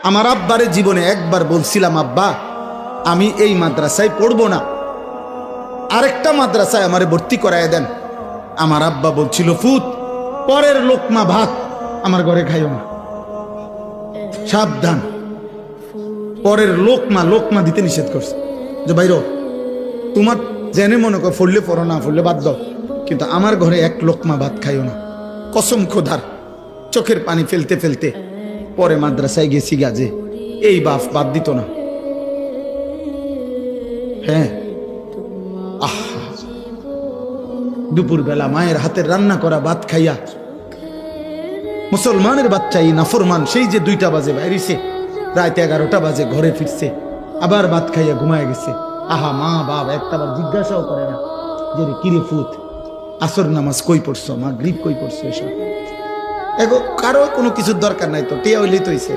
আমার আব্বারে জীবনে একবার বলছিলাম, আব্বা আমি এই মাদ্রাসায় পড়বো না, আরেকটা মাদ্রাসায় আমারে ভর্তি করায় দেন। আমার আব্বা বলছিল, ফুত পরের লোকমা ভাত আমার ঘরে খাইও না, সাবধান। পরের লোকমা দিতে নিষেধ করছে যে বাইরো, তোমার জেনে মনে কর ফললে পড়ো, না ফললে বাদ দাও, কিন্তু আমার ঘরে এক লোকমা ভাত খাইও না। কসম খোদার, চোখের পানি ফেলতে ফেলতে পরে মাদ্রাসায় গেছি গাজে, এই বাদ দিত না। হ্যাঁ, দুপুরবেলা মায়ের হাতের রান্না করা ভাত খাইয়া মুসলমানের বাচ্চা এই নাফরমান সেই যে 2টা বাজে বাইরেছে, রাত 11টা বাজে ঘরে ফিরছে, আবার ভাত খাইয়া ঘুমায় গেছে। আহা, মা বাপ একটাবার জিজ্ঞাসাও করে না যে রে কিরে ফুত আসর নামাজ কই পড়ছো, মাগরিব কই পড়ছো, এসব কারো কোনো কিছুর দরকার নাই, তো টিয়া হইলেই তো হইছে।